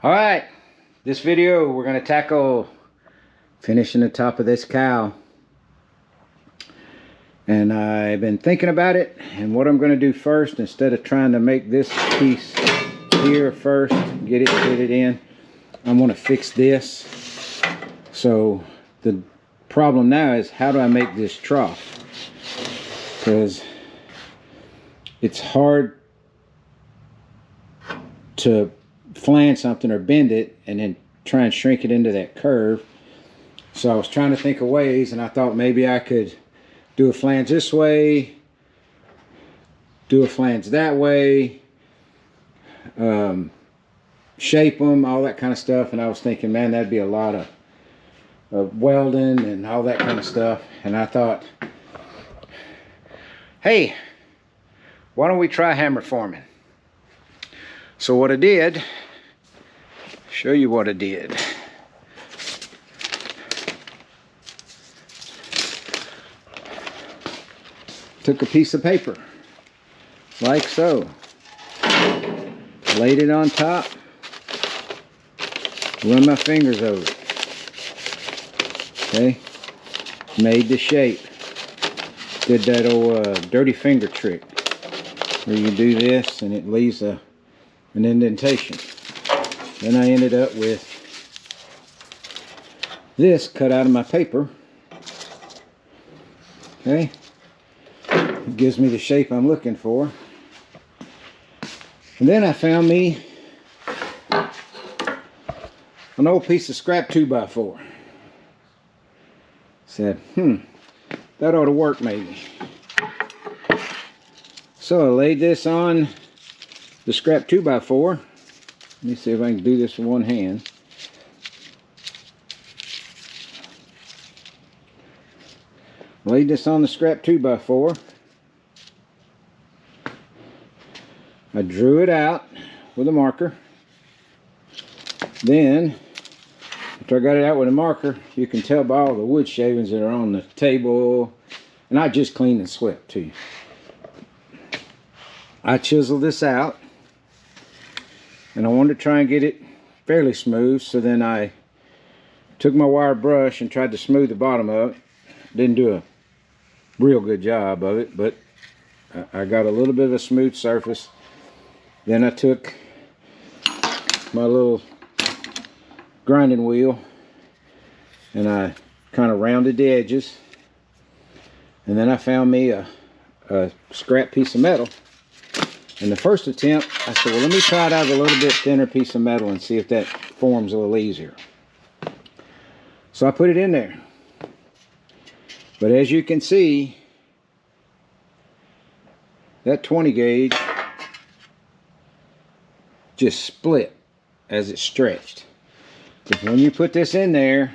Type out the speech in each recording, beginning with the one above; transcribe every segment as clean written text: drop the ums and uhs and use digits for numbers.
All right, this video we're going to tackle finishing the top of this cowl. And I've been thinking about it, and what I'm going to do first, instead of trying to make this piece here first, get it fitted in, I'm going to fix this. So the problem now is, how do I make this trough? Because it's hard to flange something or bend it and then try and shrink it into that curve. So I was trying to think of ways, and I thought maybe I could do a flange this way, do a flange that way, shape them, all that kind of stuff. And I was thinking, man, that'd be a lot of welding and all that kind of stuff. And I thought, hey, why don't we try hammer forming? So what I did, show you what I did. Took a piece of paper, like so, laid it on top, run my fingers over it, okay, made the shape, did that old dirty finger trick, where you do this and it leaves an indentation. Then I ended up with this cut out of my paper, okay. It gives me the shape I'm looking for. And then I found me an old piece of scrap 2x4. Said, that ought to work maybe. So I laid this on the scrap 2x4. Let me see if I can do this with one hand. Laid this on the scrap 2x4. I drew it out with a marker. Then, after I got it out with a marker, you can tell by all the wood shavings that are on the table. And I just cleaned and swept too. I chiseled this out. And I wanted to try and get it fairly smooth. So then I took my wire brush and tried to smooth the bottom of it. Didn't do a real good job of it, but I got a little bit of a smooth surface. Then I took my little grinding wheel and I kind of rounded the edges. And then I found me a scrap piece of metal. And the first attempt, I said, well, let me try it out with a little bit thinner piece of metal and see if that forms a little easier. So I put it in there. But as you can see, that 20 gauge just split as it stretched. Because when you put this in there,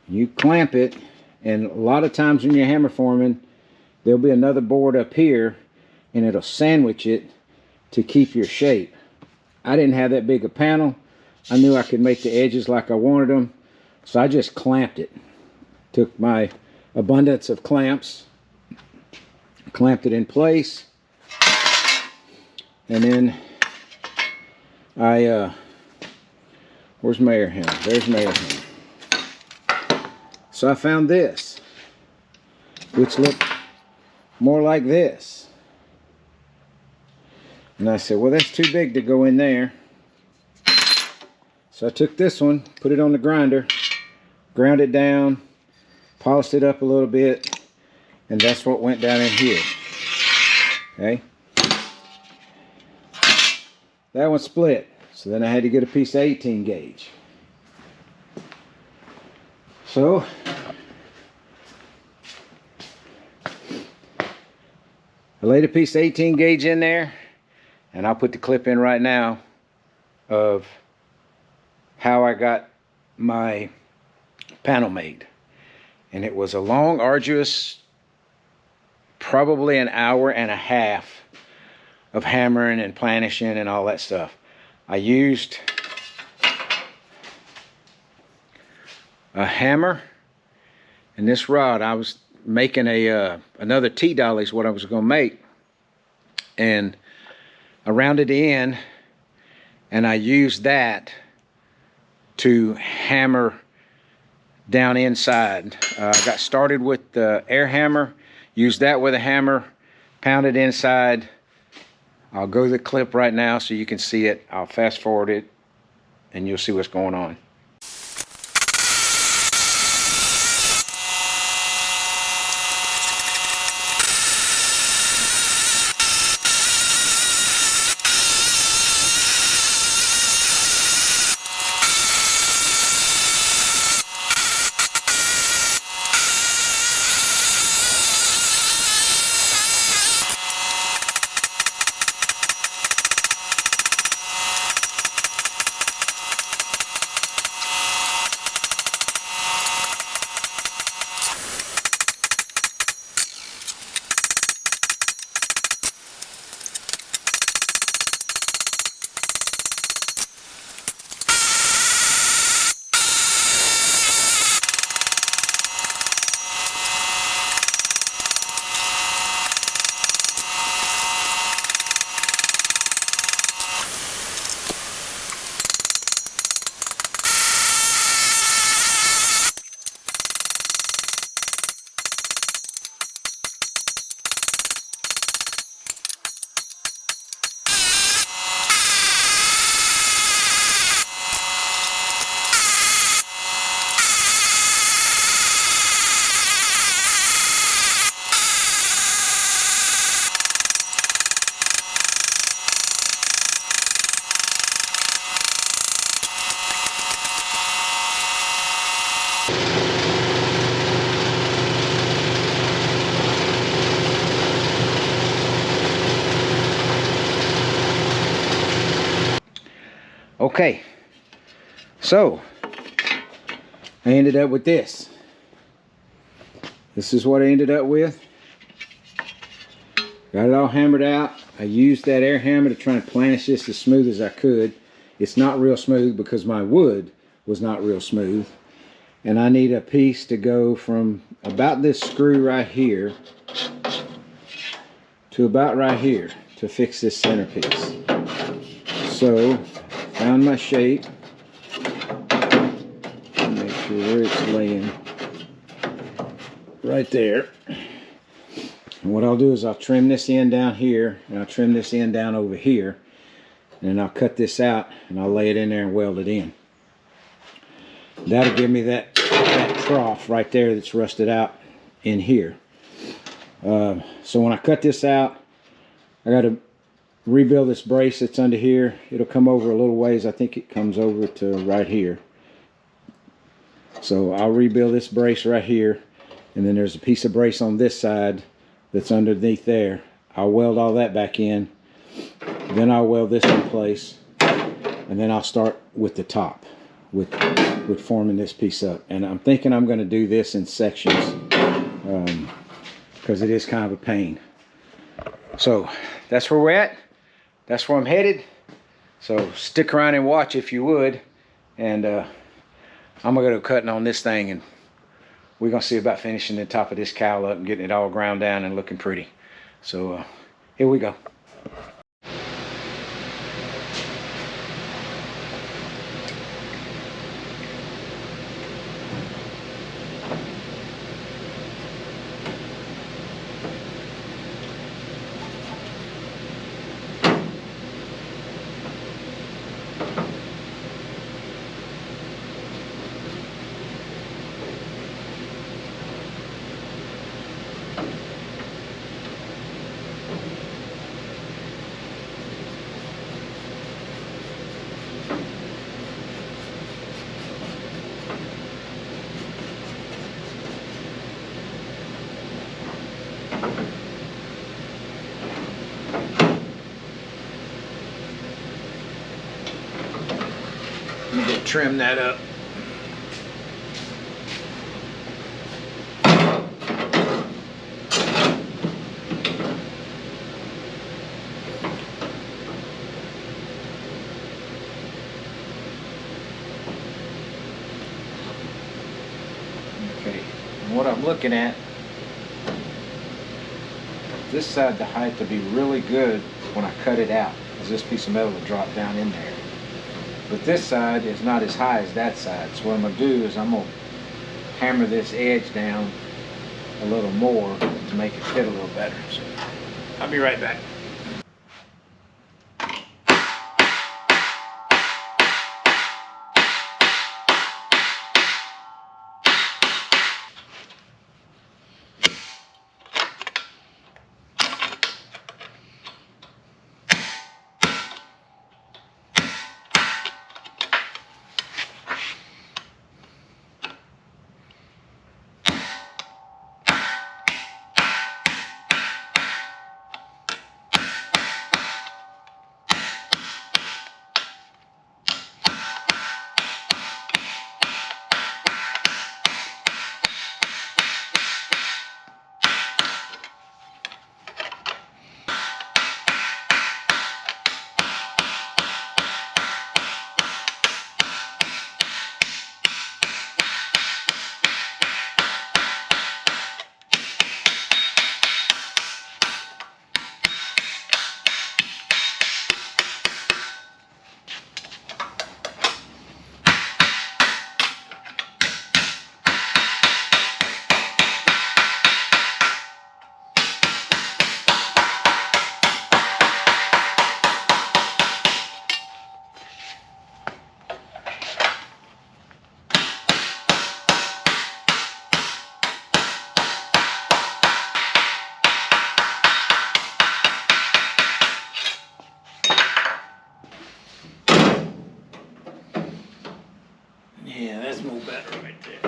you clamp it, and a lot of times when you're hammer forming, there'll be another board up here and it'll sandwich it to keep your shape. I didn't have that big a panel. I knew I could make the edges like I wanted them, so I just clamped it. Took my abundance of clamps, clamped it in place, and then where's my air handle? There's my air handle. So I found this, which looked more like this. And I said, well, that's too big to go in there. So I took this one, put it on the grinder, ground it down, polished it up a little bit, and that's what went down in here. Okay. That one split. So then I had to get a piece of 18 gauge. So I laid a piece of 18 gauge in there, and I'll put the clip in right now of how I got my panel made. And it was a long, arduous, probably an hour and a half of hammering and planishing and all that stuff. I used a hammer and this rod. I was making another T-dolly is what I was going to make, and I rounded the end and I used that to hammer down inside. I got started with the air hammer, used that with a hammer, pounded inside. I'll go to the clip right now so you can see it. I'll fast forward it and you'll see what's going on. Okay, so I ended up with this. This is what I ended up with. Got it all hammered out. I used that air hammer to try and planish this as smooth as I could. It's not real smooth because my wood was not real smooth. And I need a piece to go from about this screw right here to about right here to fix this centerpiece. So, found my shape. Make sure where it's laying. Right there. And what I'll do is I'll trim this end down here, and I'll trim this end down over here, and then I'll cut this out and I'll lay it in there and weld it in. That'll give me that trough right there that's rusted out in here. So when I cut this out, I got to rebuild this brace that's under here. It'll come over a little ways. I think it comes over to right here. So I'll rebuild this brace right here, and then there's a piece of brace on this side that's underneath there. I'll weld all that back in, then I'll weld this in place, and then I'll start with the top with forming this piece up. And I'm thinking I'm going to do this in sections because it is kind of a pain. So that's where we're at. That's where I'm headed. So stick around and watch if you would. And I'm going to go cutting on this thing, and we're going to see about finishing the top of this cowl up and getting it all ground down and looking pretty. So here we go. Trim that up. Okay, and what I'm looking at, this side, the height to be really good when I cut it out, because this piece of metal will drop down in there. But this side is not as high as that side. So what I'm going to do is I'm going to hammer this edge down a little more to make it fit a little better. So I'll be right back. Yeah, that's more better right there.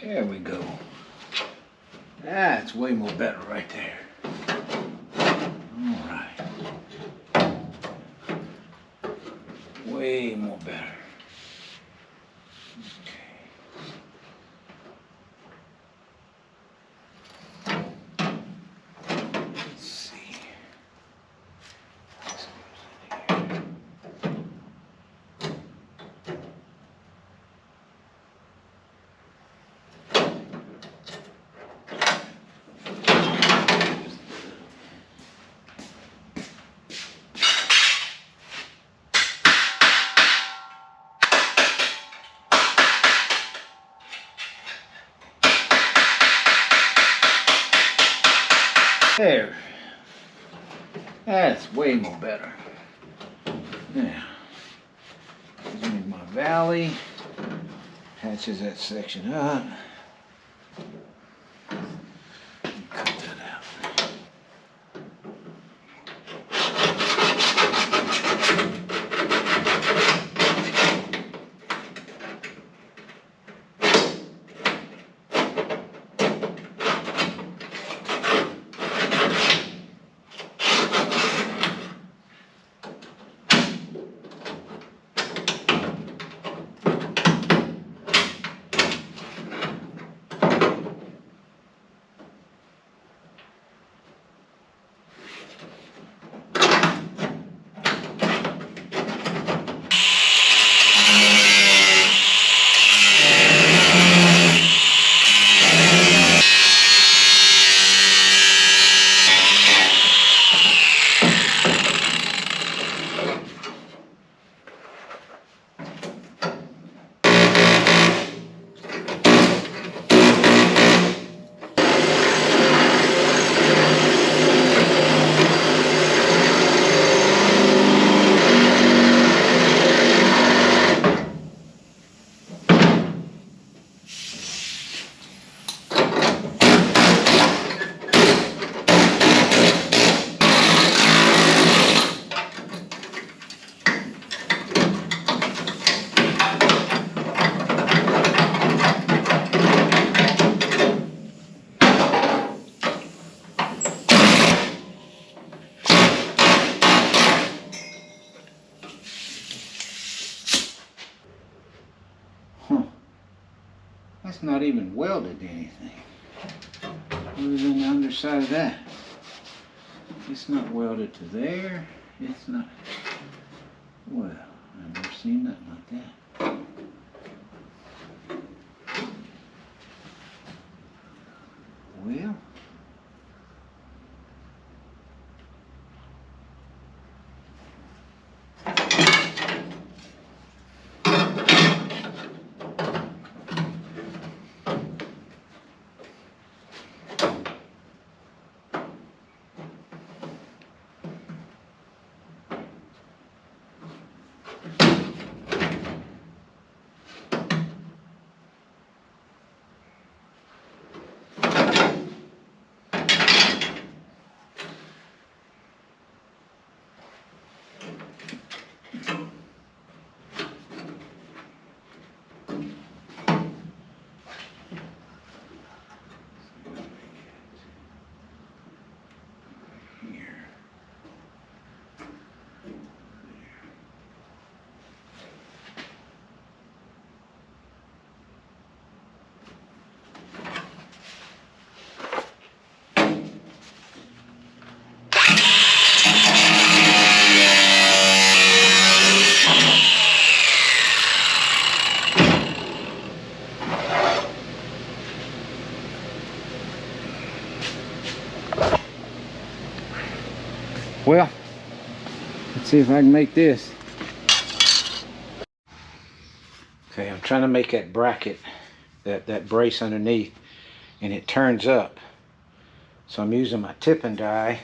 There we go. That's way more better right there. All right. Way more better. There. That's way more better. Now, using my valley, patches that section up. Cut that out. not even welded to anything. Other than the underside of that. It's not welded to there. It's not. Well, I've never seen nothing like that. Well. Well, let's see if I can make this. Okay, I'm trying to make that bracket, that brace underneath, and it turns up. So I'm using my tipping die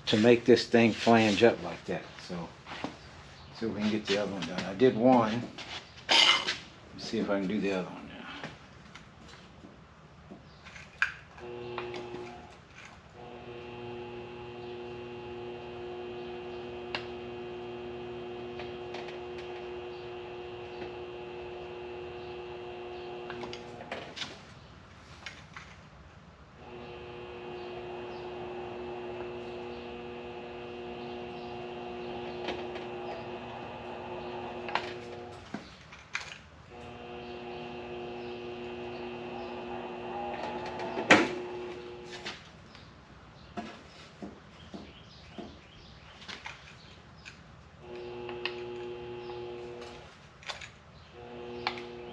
to make this thing flange up like that. So, see if we can get the other one done. I did one. Let's see if I can do the other one now.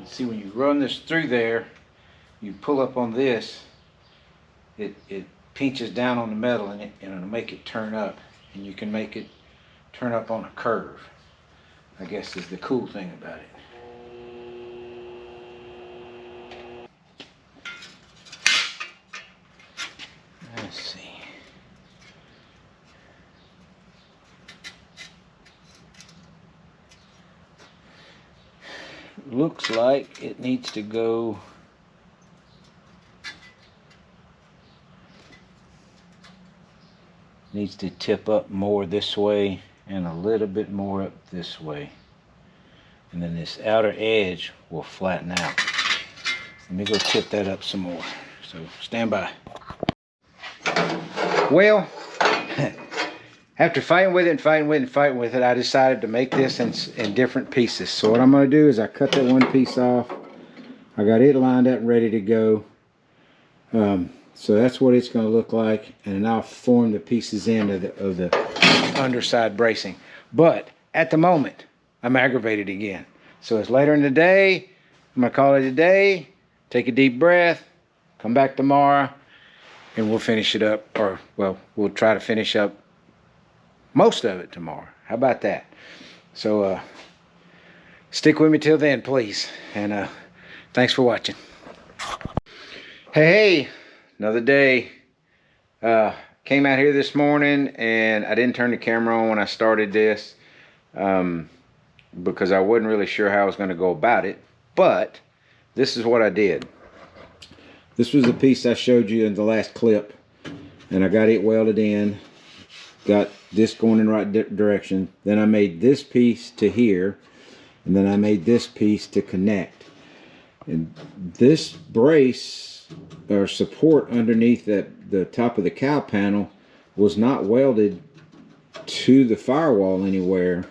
See, when you run this through there, you pull up on this, it pinches down on the metal and it'll make it turn up, and you can make it turn up on a curve, I guess is the cool thing about it. Let's see. Looks like it needs to go to tip up more this way and a little bit more up this way, and then this outer edge will flatten out. Let me go tip that up some more, so stand by. Well, after fighting with it, I decided to make this in different pieces. So what I'm going to do is I cut that one piece off. I got it lined up and ready to go. So that's what it's going to look like. And then I'll form the pieces in of the underside bracing. But at the moment, I'm aggravated again. So it's later in the day. I'm going to call it a day. Take a deep breath. Come back tomorrow. And we'll finish it up. Or, well, we'll try to finish up most of it tomorrow. How about that? So stick with me till then, please. And thanks for watching. Hey, another day. Came out here this morning and I didn't turn the camera on when I started this because I wasn't really sure how I was going to go about it. But this is what I did. This was the piece I showed you in the last clip, and I got it welded in. Got this going in the right direction. Then I made this piece to here, and then I made this piece to connect. And this brace or support underneath the top of the cowl panel was not welded to the firewall anywhere,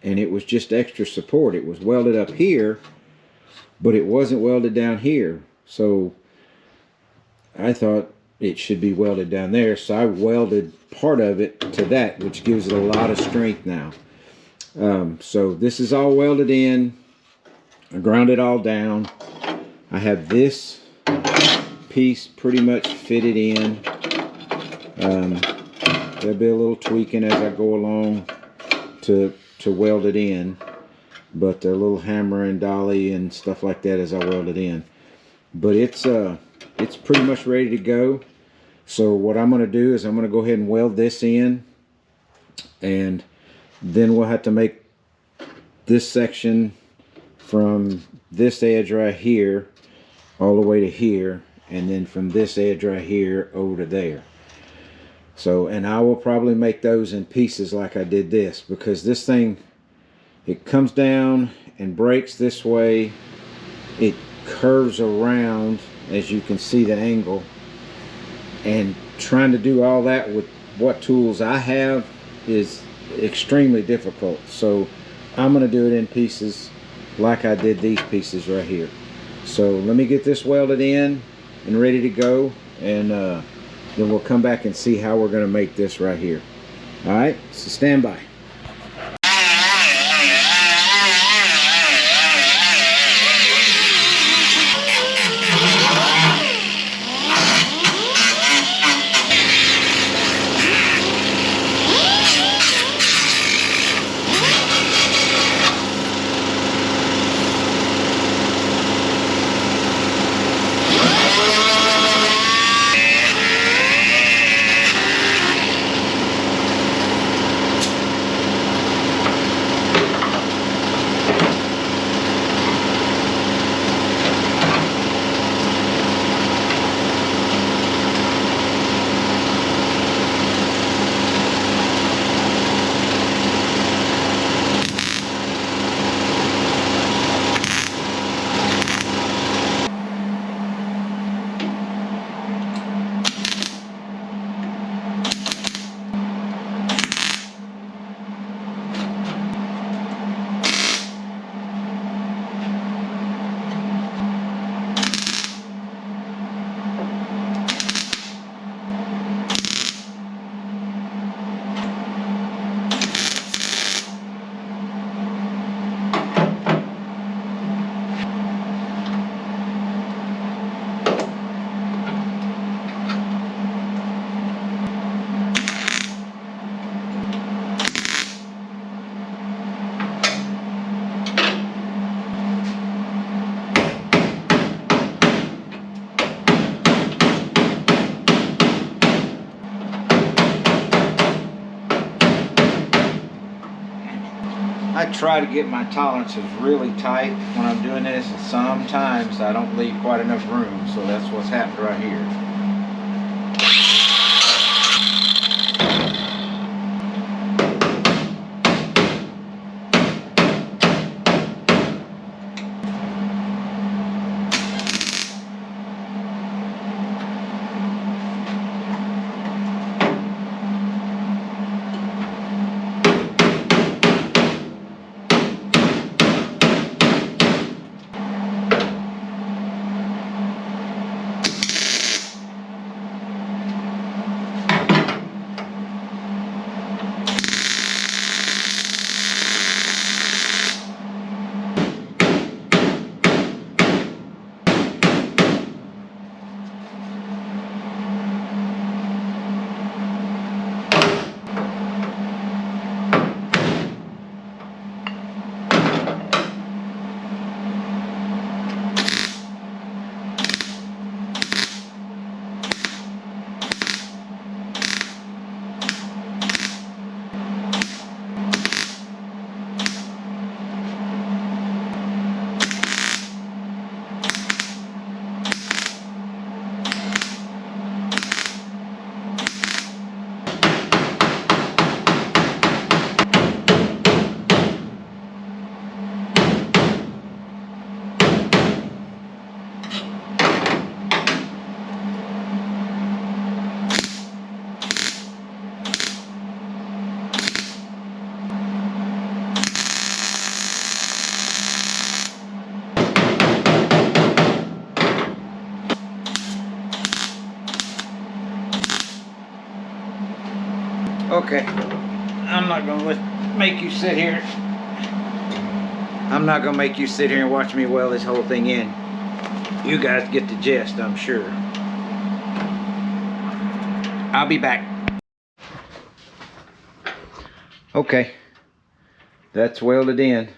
and it was just extra support. It was welded up here but it wasn't welded down here. So I thought it should be welded down there. So I welded part of it to that, which gives it a lot of strength now. So this is all welded in. I ground it all down. I have this piece pretty much fitted in. There'll be a little tweaking as I go along to weld it in, but a little hammer and dolly and stuff like that as I weld it in. But it's pretty much ready to go. So what I'm going to do is I'm going to go ahead and weld this in, and then we'll have to make this section from this edge right here all the way to here, and then from this edge right here over to there. So, and I will probably make those in pieces like I did this, because this thing, it comes down and breaks this way. It curves around, as you can see the angle, and trying to do all that with what tools I have is extremely difficult. So I'm going to do it in pieces like I did these pieces right here. So let me get this welded in and ready to go, and then we'll come back and see how we're going to make this right here. All right, so stand by. I try to get my tolerances really tight when I'm doing this, and sometimes I don't leave quite enough room, so that's what's happened right here. Okay, I'm not gonna make you sit here. I'm not gonna make you sit here and watch me weld this whole thing in. You guys get the gist, I'm sure. I'll be back. Okay, that's welded in.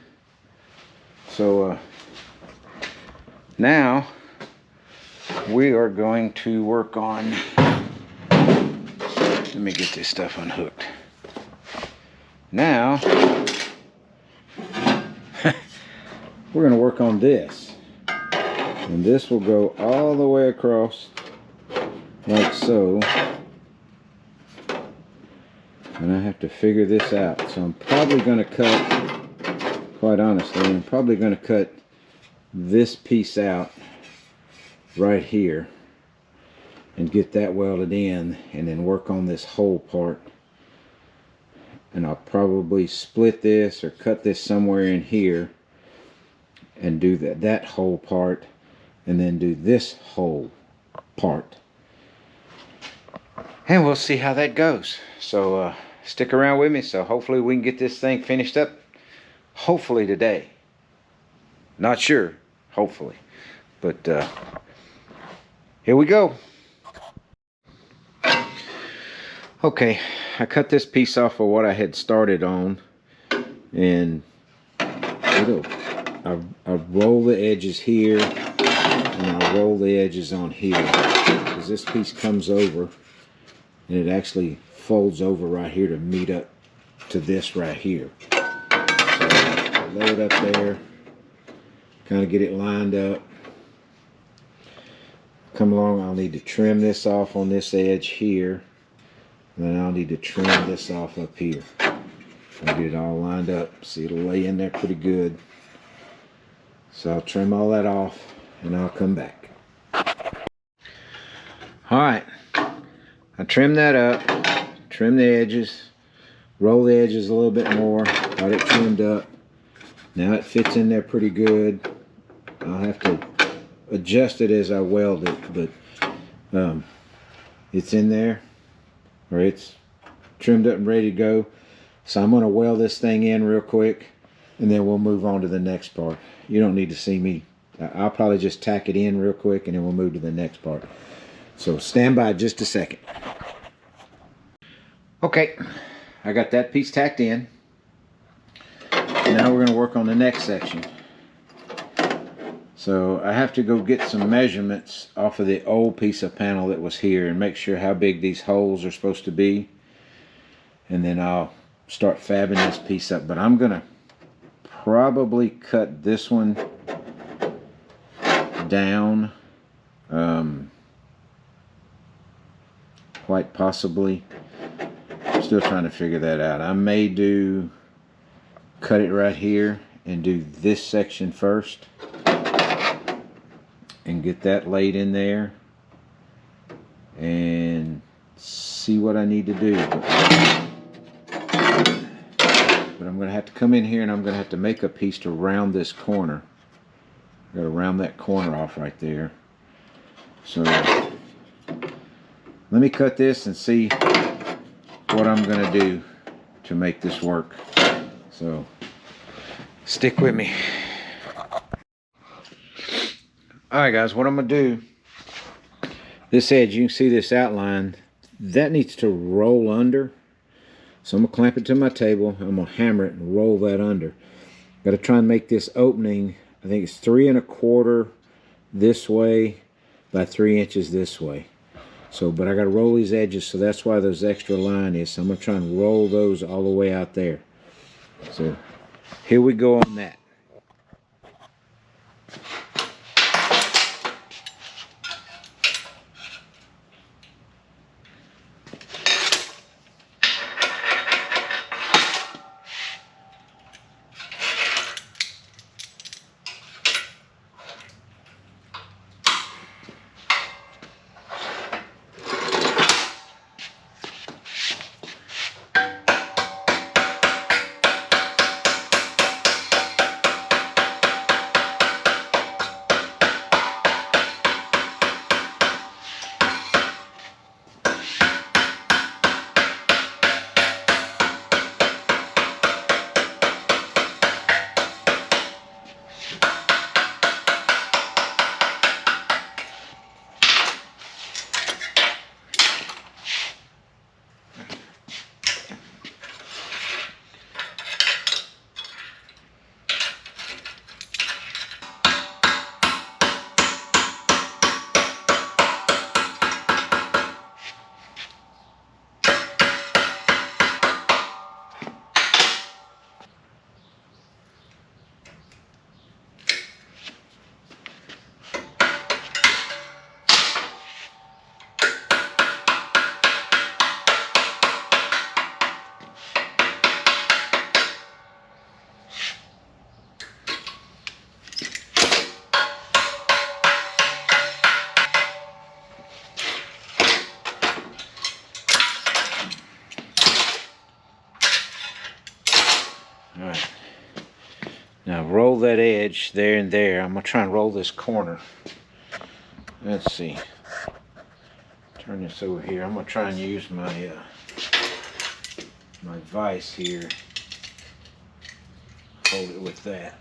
So now we are going to work on, let me get this stuff unhooked. Now we're going to work on this, and this will go all the way across like so, and I have to figure this out. So I'm probably going to cut, quite honestly, I'm probably going to cut this piece out right here and get that welded in, and then work on this whole part. And I'll probably split this or cut this somewhere in here and do that whole part, and then do this whole part, and we'll see how that goes. So stick around with me. So hopefully we can get this thing finished up, hopefully today. Not sure, hopefully, but here we go. Okay, I cut this piece off of what I had started on, and I roll the edges here, and I roll the edges on here, because this piece comes over, and it actually folds over right here to meet up to this right here. So I lay it up there, kind of get it lined up. Come along, I'll need to trim this off on this edge here, and then I'll need to trim this off up here. I'll get it all lined up. See, it'll lay in there pretty good. So I'll trim all that off, and I'll come back. Alright, I trimmed that up, trim the edges, roll the edges a little bit more, got it trimmed up. Now it fits in there pretty good. I'll have to adjust it as I weld it, but it's in there, or it's trimmed up and ready to go. So I'm going to weld this thing in real quick, and then we'll move on to the next part. You don't need to see me. I'll probably just tack it in real quick, and then we'll move to the next part. So stand by just a second. Okay, I got that piece tacked in. Now we're going to work on the next section. So I have to go get some measurements off of the old piece of panel that was here, and make sure how big these holes are supposed to be. And then I'll start fabbing this piece up. But I'm going to probably cut this one down, quite possibly. I'm still trying to figure that out. I may cut it right here and do this section first and get that laid in there and see what I need to do. But I'm going to have to come in here, and I'm going to have to make a piece to round this corner. I've got to round that corner off right there. So let me cut this and see what I'm going to do to make this work. So stick with me. Alright guys, what I'm going to do, this edge, you can see this outline, that needs to roll under. So I'm going to clamp it to my table, I'm going to hammer it and roll that under. Got to try and make this opening, I think it's 3 1/4 this way by 3 inches this way. So, but I got to roll these edges, so that's why those extra line is. So I'm going to try and roll those all the way out there. So here we go on that. All right. Now roll that edge there and there. I'm gonna try and roll this corner. Let's see. Turn this over here. I'm gonna try and use my my vise here. Hold it with that.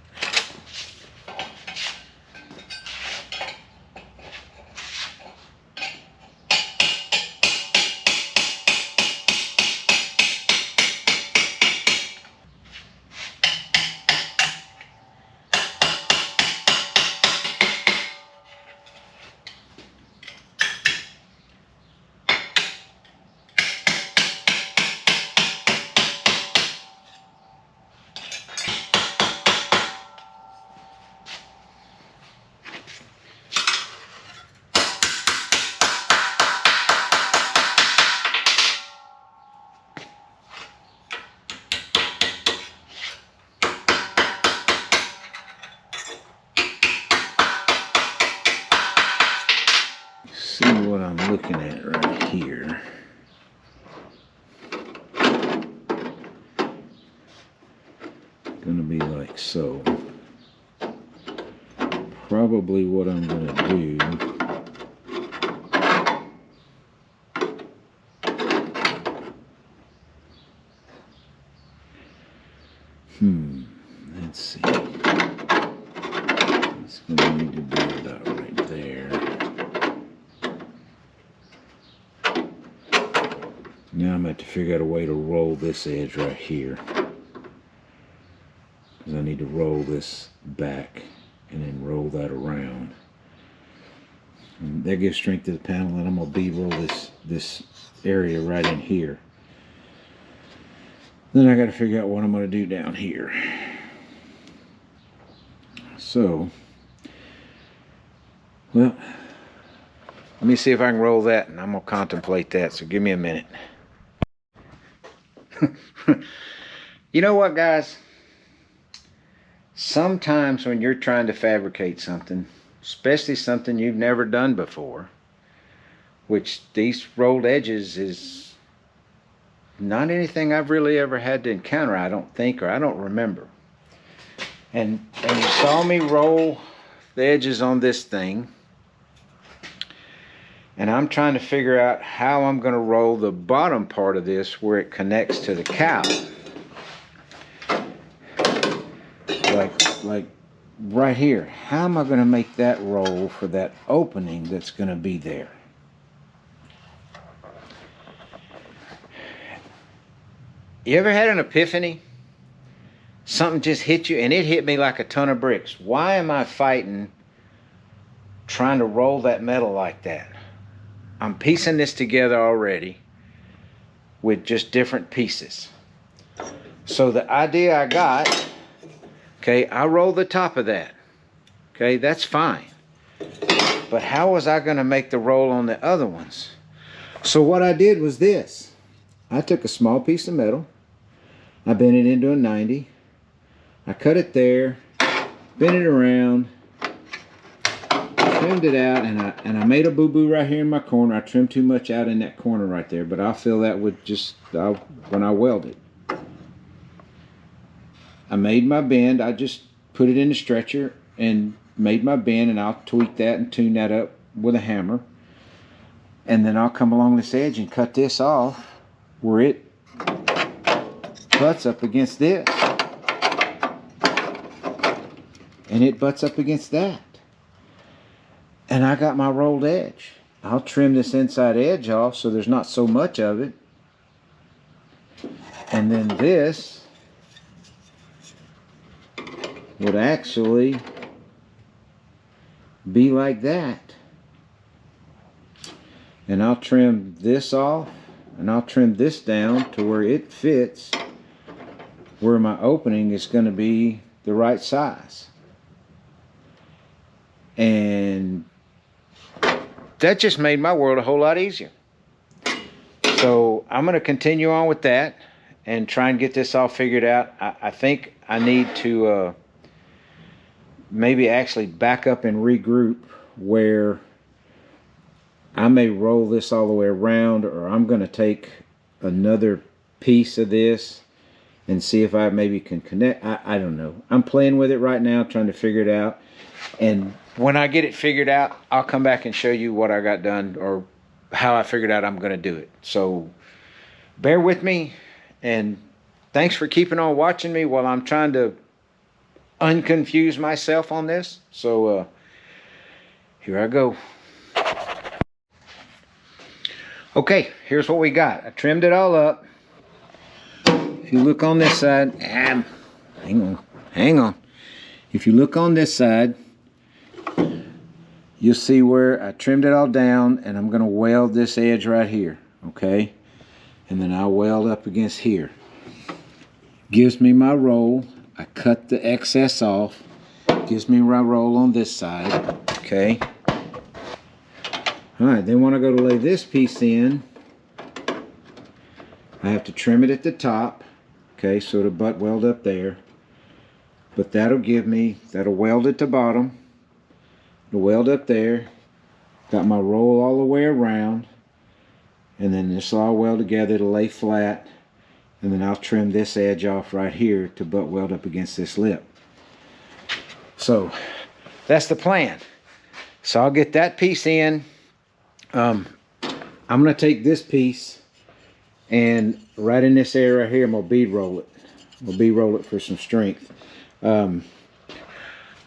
See what I'm looking at right here. Gonna be like so. Probably what I'm gonna do let's see. It's gonna need to be about right there. Now I'm going to have to figure out a way to roll this edge right here. Because I need to roll this back and then roll that around. And that gives strength to the panel, and I'm going to B-roll this area right in here. Then I got to figure out what I'm going to do down here. So, well, let me see if I can roll that, and I'm going to contemplate that, so give me a minute. You know what, guys? Sometimes when you're trying to fabricate something, especially something you've never done before, which these rolled edges is not anything I've really ever had to encounter, I don't think, or I don't remember. And you saw me roll the edges on this thing, and I'm trying to figure out how I'm going to roll the bottom part of this where it connects to the cowl. Like right here. How am I going to make that roll for that opening that's going to be there? You ever had an epiphany? Something just hit you, and it hit me like a ton of bricks. Why am I fighting trying to roll that metal like that? I'm piecing this together already with just different pieces. So the idea I got, okay, I roll the top of that. Okay, that's fine. But how was I going to make the roll on the other ones? So what I did was this. I took a small piece of metal. I bent it into a 90. I cut it there, bent it around, trimmed it out, and I made a boo-boo right here in my corner. I trimmed too much out in that corner right there, but I'll fill that with just when I weld it. I made my bend. I just put it in the stretcher and made my bend, and I'll tweak that and tune that up with a hammer. And then I'll come along this edge and cut this off where it butts up against this. And it butts up against that. And I got my rolled edge. I'll trim this inside edge off so there's not so much of it. And then this would actually be like that. And I'll trim this off, and I'll trim this down to where it fits, where my opening is going to be the right size. And that just made my world a whole lot easier. So I'm going to continue on with that and try and get this all figured out. I think I need to maybe actually back up and regroup, where I may roll this all the way around, or I'm going to take another piece of this and see if I maybe can connect. I don't know. I'm playing with it right now, trying to figure it out. And when I get it figured out, I'll come back and show you what I got done or how I figured out I'm going to do it. So bear with me, and thanks for keeping on watching me while I'm trying to unconfuse myself on this. So here I go. Okay, here's what we got. I trimmed it all up. If you look on this side, hang on. If you look on this side, you'll see where I trimmed it all down, and I'm going to weld this edge right here, okay? And then I'll weld up against here. Gives me my roll. I cut the excess off. Gives me my roll on this side, okay? All right, then when I go to lay this piece in, I have to trim it at the top, okay, so it'll butt weld up there. But that'll weld at the bottom. It'll weld up there. Got my roll all the way around. And then this will all weld together to lay flat. And then I'll trim this edge off right here to butt weld up against this lip. So that's the plan. So I'll get that piece in. I'm going to take this piece and right in this area right here, I'm going to bead roll it. We'll bead roll it for some strength. I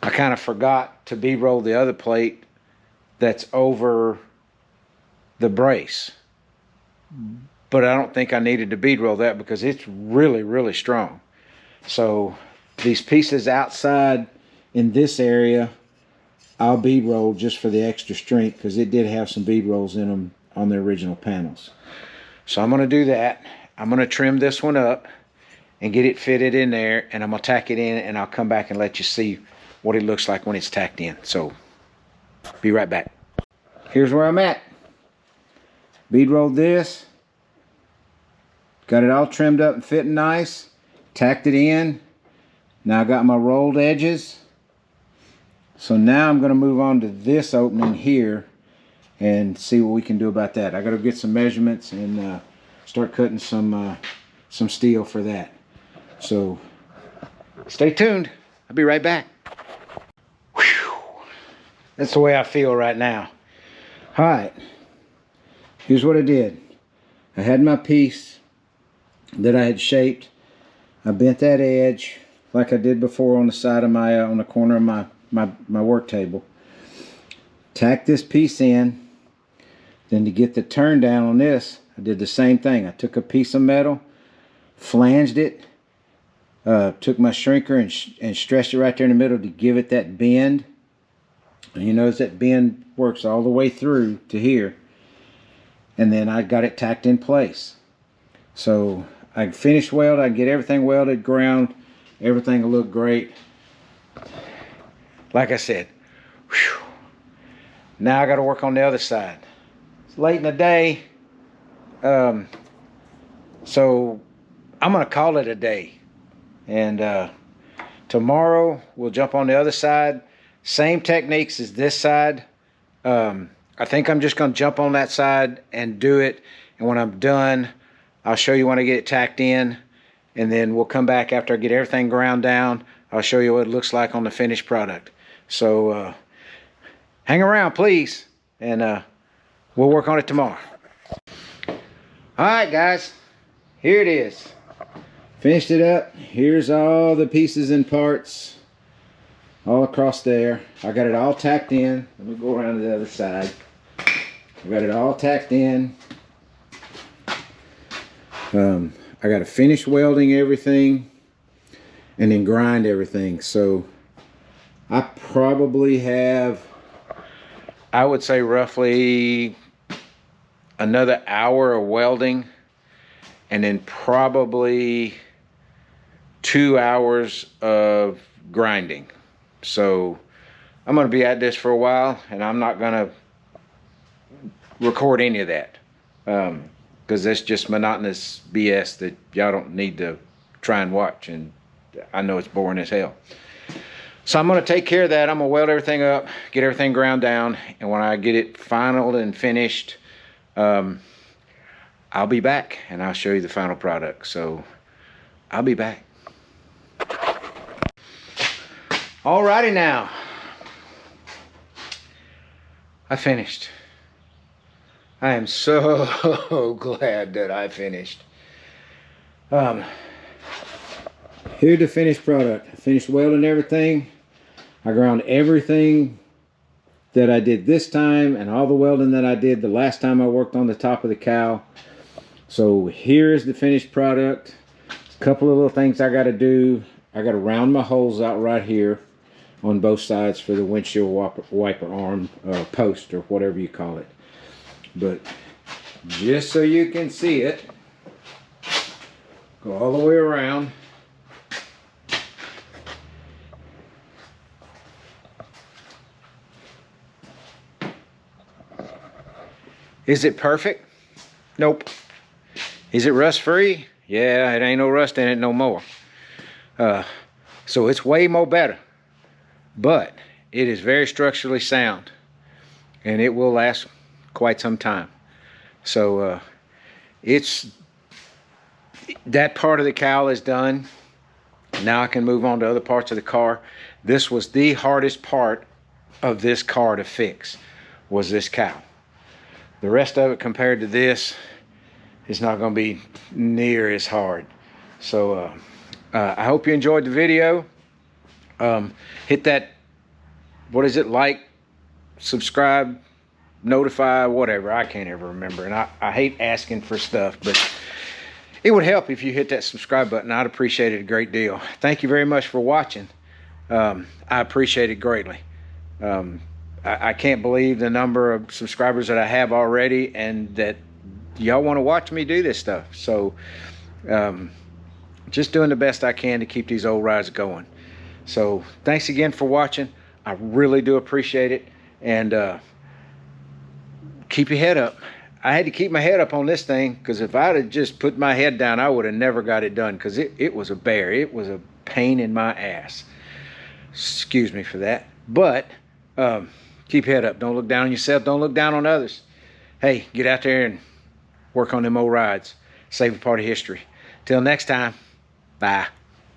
kind of forgot to bead roll the other plate that's over the brace. But I don't think I needed to bead roll that because it's really, really strong. So these pieces outside in this area, I'll bead roll just for the extra strength because it did have some bead rolls in them on the original panels. So I'm going to do that. I'm going to trim this one up and get it fitted in there, and I'm going to tack it in, and I'll come back and let you see what it looks like when it's tacked in. So be right back. Here's where I'm at. Bead rolled this. Got it all trimmed up and fitting nice. Tacked it in. Now I got my rolled edges. So now I'm going to move on to this opening here and see what we can do about that. I got to get some measurements and start cutting some steel for that. So stay tuned. I'll be right back. Whew. That's the way I feel right now. All right. Here's what I did. I had my piece that I had shaped. I bent that edge like I did before on the side of my on the corner of my work table. Tacked this piece in. Then to get the turn down on this, I did the same thing. I took a piece of metal, flanged it, took my shrinker and stretched it right there in the middle to give it that bend. And you notice that bend works all the way through to here. And then I got it tacked in place. So I finished weld. I get everything welded, ground. Everything will look great. Like I said, whew. Now I got to work on the other side. It's late in the day. So I'm going to call it a day. And tomorrow we'll jump on the other side. Same techniques as this side. I think I'm just going to jump on that side and do it. And when I'm done, I'll show you when I get it tacked in. And then we'll come back after I get everything ground down. I'll show you what it looks like on the finished product. So hang around, please. And we'll work on it tomorrow. Alright, guys. Here it is. Finished it up. Here's all the pieces and parts all across there. I got it all tacked in. Let me go around to the other side. I got it all tacked in. I got to finish welding everything and then grind everything. So I probably have, I would say roughly another hour of welding and then probably 2 hours of grinding. So I'm going to be at this for a while, and I'm not going to record any of that because that's just monotonous BS that y'all don't need to try and watch, and I know it's boring as hell. So I'm going to take care of that. I'm going to weld everything up, get everything ground down, and when I get it final and finished, I'll be back and I'll show you the final product. So I'll be back. Alrighty now. I finished. I am so glad that I finished. Here's the finished product. I finished welding everything. I ground everything that I did this time and all the welding that I did the last time I worked on the top of the cowl. So here's the finished product. A couple of little things I got to do. I got to round my holes out right here on both sides for the windshield wiper arm post or whatever you call it. But just so you can see it, go all the way around. Is it perfect? Nope. Is it rust free? Yeah, it ain't no rust in it no more. So it's way more better. But it is very structurally sound. And it will last quite some time. So it's that part of the cowl is done. Now I can move on to other parts of the car. This was the hardest part of this car to fix, was this cowl. The rest of it compared to this is not going to be near as hard. So I hope you enjoyed the video. Hit that, what is it, like, subscribe, notify, whatever. I can't ever remember. And I hate asking for stuff, but it would help if you hit that subscribe button. I'd appreciate it a great deal. Thank you very much for watching. I appreciate it greatly. I can't believe the number of subscribers that I have already and that y'all want to watch me do this stuff. So just doing the best I can to keep these old rides going. So thanks again for watching. I really do appreciate it. And keep your head up. I had to keep my head up on this thing because if I'd have just put my head down, I would have never got it done because it was a bear. It was a pain in my ass. Excuse me for that. But keep your head up. Don't look down on yourself. Don't look down on others. Hey, get out there and work on them old rides. Save a part of history. Till next time, bye.